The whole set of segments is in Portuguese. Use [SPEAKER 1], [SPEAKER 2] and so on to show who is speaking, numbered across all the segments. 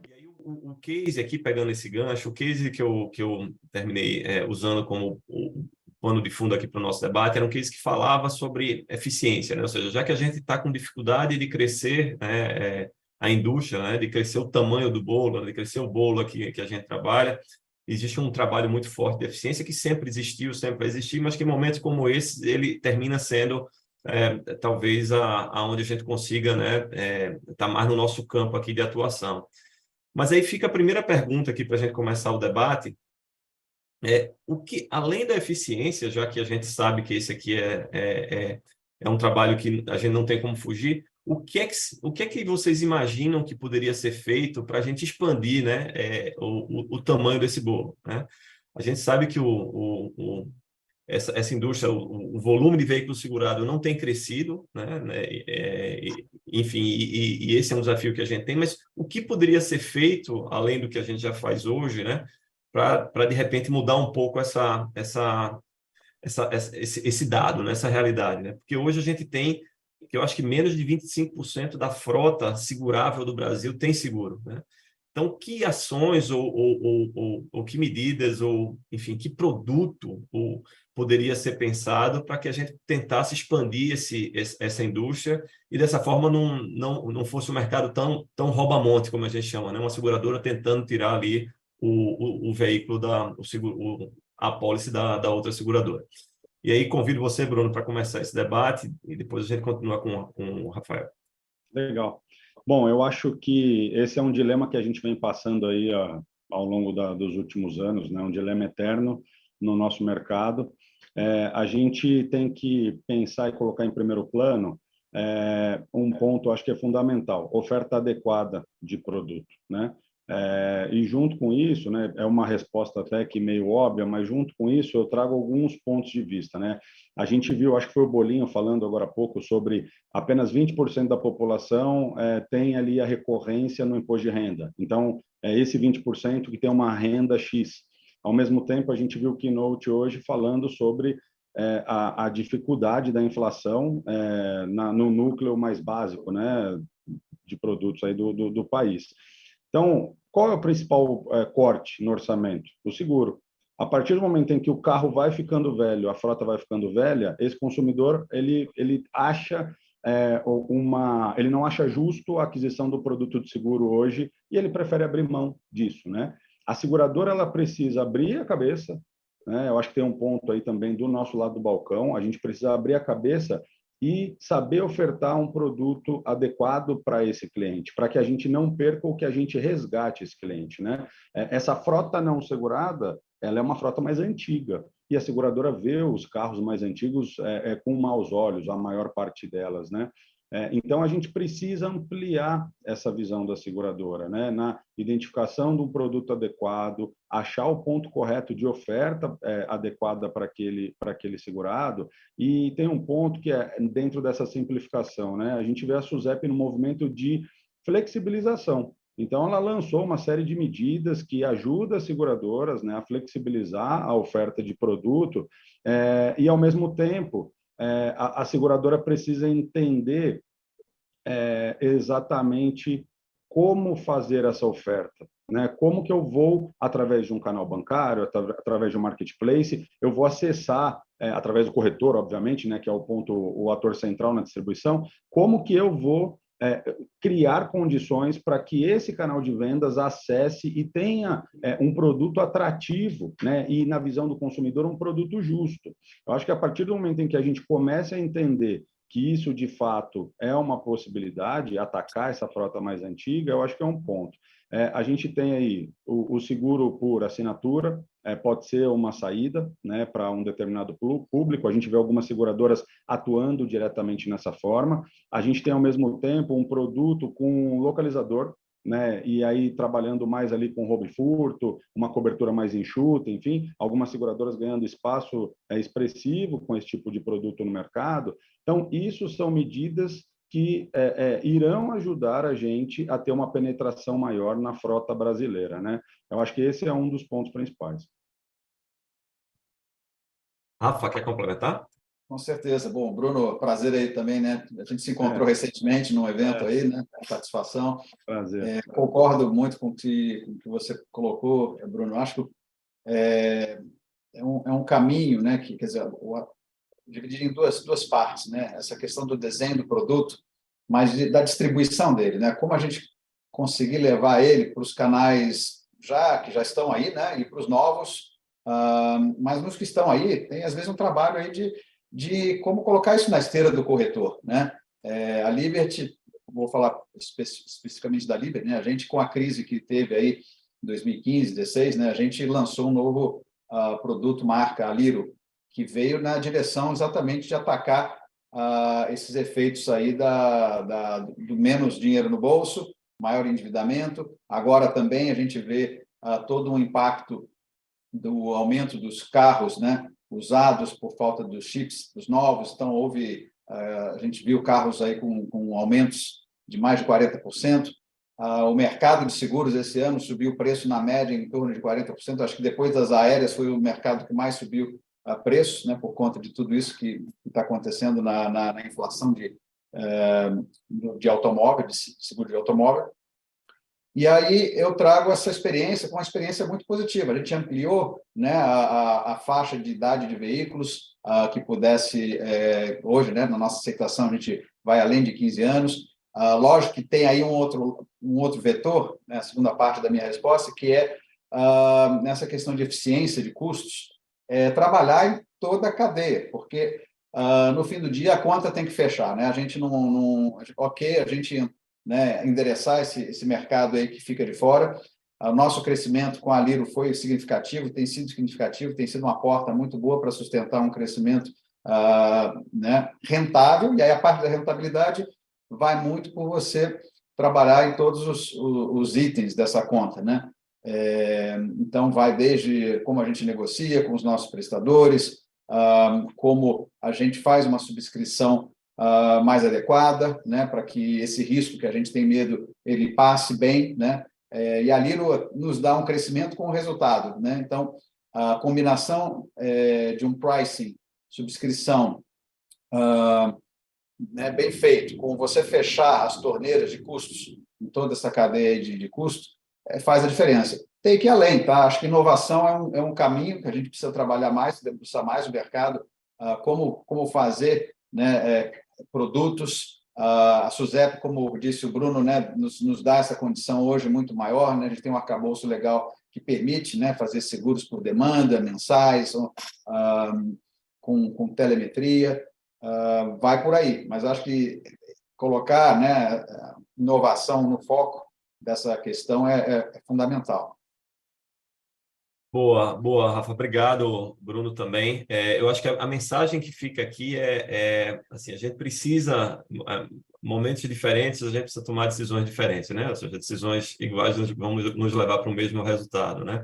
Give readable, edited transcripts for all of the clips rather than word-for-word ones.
[SPEAKER 1] E aí, o case aqui, pegando esse gancho, o case que eu terminei usando como o pano de fundo aqui para o nosso debate, era um case que falava sobre eficiência, né? Ou seja, já que a gente está com dificuldade de crescer, né, a indústria, né, de crescer o tamanho do bolo, né, de crescer o bolo aqui que a gente trabalha, existe um trabalho muito forte de eficiência que sempre existiu, sempre vai existir, mas que em momentos como esse, ele termina sendo talvez aonde a gente consiga, né, tá mais no nosso campo aqui de atuação. Mas aí fica a primeira pergunta aqui para a gente começar o debate, o que, além da eficiência, já que a gente sabe que esse aqui é um trabalho que a gente não tem como fugir, o que é que vocês imaginam que poderia ser feito para a gente expandir, né, o tamanho desse bolo, né? A gente sabe que essa indústria, o volume de veículos segurados não tem crescido, né? Enfim, e esse é um desafio que a gente tem, mas o que poderia ser feito, além do que a gente já faz hoje, né? Para de repente mudar um pouco esse dado, né? Essa realidade, né? Porque hoje a gente tem, que eu acho que menos de 25% da frota segurável do Brasil tem seguro, né? Então, que ações ou que medidas, ou, enfim, que produto poderia ser pensado para que a gente tentasse expandir essa indústria e, dessa forma, não fosse um mercado tão rouba-monte, como a gente chama, né? Uma seguradora tentando tirar ali o veículo, a apólice da outra seguradora. E aí, convido você, Bruno, para começar esse debate e depois a gente continua com o Rafael.
[SPEAKER 2] Legal. Bom, eu acho que esse é um dilema que a gente vem passando aí ao longo dos últimos anos, né? Um dilema eterno no nosso mercado. A gente tem que pensar e colocar em primeiro plano um ponto, acho que é fundamental: oferta adequada de produto, né? E junto com isso, né, é uma resposta até que meio óbvia, mas junto com isso eu trago alguns pontos de vista, né? A gente viu, acho que foi o Bolinho falando agora há pouco sobre apenas 20% da população tem ali a recorrência no imposto de renda. Então, é esse 20% que tem uma renda X. Ao mesmo tempo, a gente viu o Keynote hoje falando sobre a dificuldade da inflação no núcleo mais básico, né, de produtos aí do país. Então, qual é o principal corte no orçamento? O seguro. A partir do momento em que o carro vai ficando velho, a frota vai ficando velha, esse consumidor ele acha ele não acha justo a aquisição do produto de seguro hoje e ele prefere abrir mão disso, né? A seguradora ela precisa abrir a cabeça, né? Eu acho que tem um ponto aí também do nosso lado do balcão, a gente precisa abrir a cabeça e saber ofertar um produto adequado para esse cliente, para que a gente não perca ou que a gente resgate esse cliente, né? Essa frota não segurada, ela é uma frota mais antiga e a seguradora vê os carros mais antigos com maus olhos, a maior parte delas, né? Então, a gente precisa ampliar essa visão da seguradora, né? Na identificação de um produto adequado, achar o ponto correto de oferta adequada para aquele segurado. E tem um ponto que é dentro dessa simplificação, né? A gente vê a SUSEP no movimento de flexibilização. Então, ela lançou uma série de medidas que ajudam as seguradoras, né, a flexibilizar a oferta de produto e, ao mesmo tempo, a seguradora precisa entender exatamente como fazer essa oferta, né? Como que eu vou, através de um canal bancário, através de um marketplace, eu vou acessar, através do corretor, obviamente, né, que é o ponto, o ator central na distribuição, como que eu vou criar condições para que esse canal de vendas acesse e tenha um produto atrativo, né? E, na visão do consumidor, um produto justo. Eu acho que a partir do momento em que a gente começa a entender que isso, de fato, é uma possibilidade, atacar essa frota mais antiga, eu acho que é um ponto. A gente tem aí o seguro por assinatura, pode ser uma saída, né, para um determinado público. A gente vê algumas seguradoras atuando diretamente nessa forma. A gente tem, ao mesmo tempo, um produto com localizador, né? E aí trabalhando mais ali com roubo e furto, uma cobertura mais enxuta, enfim, algumas seguradoras ganhando espaço expressivo com esse tipo de produto no mercado. Então, isso são medidas que irão ajudar a gente a ter uma penetração maior na frota brasileira, né? Eu acho que esse é um dos pontos principais.
[SPEAKER 1] Rafa, quer complementar?
[SPEAKER 3] Com certeza. Bom, Bruno, prazer aí também, né? A gente se encontrou recentemente num evento aí, né? Satisfação.
[SPEAKER 2] Prazer.
[SPEAKER 3] Concordo muito com o que você colocou, Bruno. Acho que é um caminho, né? Que, quer dizer, dividido em duas partes, né? Essa questão do desenho do produto, mas da distribuição dele, né? Como a gente conseguir levar ele para os canais que já estão aí, né? E para os novos, mas nos que estão aí, tem às vezes um trabalho aí de como colocar isso na esteira do corretor, né? A Liberty, vou falar especificamente da Liberty, né? A gente, com a crise que teve aí em 2015, 2016, né? A gente lançou um novo produto, marca Aliro, que veio na direção exatamente de atacar esses efeitos aí do menos dinheiro no bolso, maior endividamento. Agora também a gente vê todo um impacto do aumento dos carros, né, usados por falta dos chips, dos novos. Então, a gente viu carros aí com aumentos de mais de 40%. O mercado de seguros esse ano subiu o preço na média em torno de 40%. Acho que depois das aéreas foi o mercado que mais subiu preços, né, por conta de tudo isso que está acontecendo na inflação de automóvel, de seguro de automóvel. E aí eu trago essa experiência com uma experiência muito positiva. A gente ampliou, né, a faixa de idade de veículos que pudesse, hoje, né, na nossa aceitação, a gente vai além de 15 anos. Lógico que tem aí um outro vetor, né, a segunda parte da minha resposta, que é nessa questão de eficiência de custos, trabalhar em toda a cadeia, porque no fim do dia a conta tem que fechar, né? A gente a gente, né, endereçar esse mercado aí que fica de fora. O nosso crescimento com a Aliro foi significativo, tem sido significativo, tem sido uma porta muito boa para sustentar um crescimento né, rentável, e aí a parte da rentabilidade vai muito por você trabalhar em todos os itens dessa conta, né? Então, vai desde como a gente negocia com os nossos prestadores, como a gente faz uma subscrição mais adequada, né, para que esse risco que a gente tem medo, ele passe bem, né? E a Aliro nos dá um crescimento com resultado, né? Então, a combinação de um pricing, subscrição, né, bem feito, com você fechar as torneiras de custos em toda essa cadeia de custo, faz a diferença. Tem que ir além, tá? Acho que inovação é um caminho que a gente precisa trabalhar mais, debruçar mais o mercado, como fazer, né, produtos. A SUSEP, como disse o Bruno, né, nos dá essa condição hoje muito maior, né? A gente tem um arcabouço legal que permite, né, fazer seguros por demanda, mensais, com telemetria. Vai por aí, mas acho que colocar, né, inovação no foco dessa questão é fundamental.
[SPEAKER 1] Boa, Rafa. Obrigado, Bruno, também. Eu acho que a mensagem que fica aqui assim, a gente precisa, momentos diferentes, a gente precisa tomar decisões diferentes, né? Ou seja, decisões iguais vão nos levar para o mesmo resultado, né?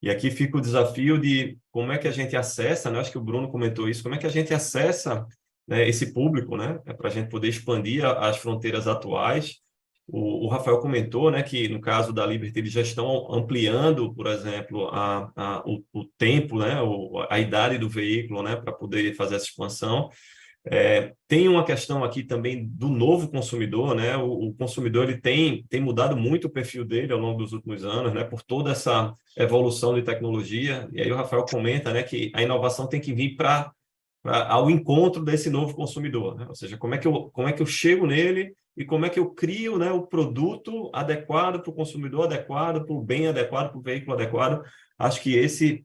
[SPEAKER 1] E aqui fica o desafio de como é que a gente acessa, né? Acho que o Bruno comentou isso, como é que a gente acessa, né, esse público, né? Para a gente poder expandir as fronteiras atuais. O Rafael comentou, né, que no caso da Liberty eles já estão ampliando, por exemplo, o tempo, né, a idade do veículo, né, para poder fazer essa expansão. Tem uma questão aqui também do novo consumidor, né? O consumidor ele tem mudado muito o perfil dele ao longo dos últimos anos, né, por toda essa evolução de tecnologia. E aí o Rafael comenta, né, que a inovação tem que vir ao encontro desse novo consumidor, né? Ou seja, como é que eu chego nele e como é que eu crio, né, o produto adequado para o consumidor adequado, para o bem adequado, para o veículo adequado. Acho que esse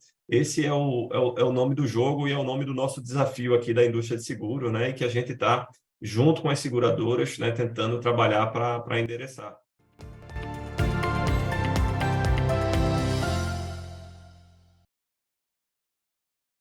[SPEAKER 1] é o nome do jogo e é o nome do nosso desafio aqui da indústria de seguro, né, e que a gente está junto com as seguradoras, né, tentando trabalhar para endereçar.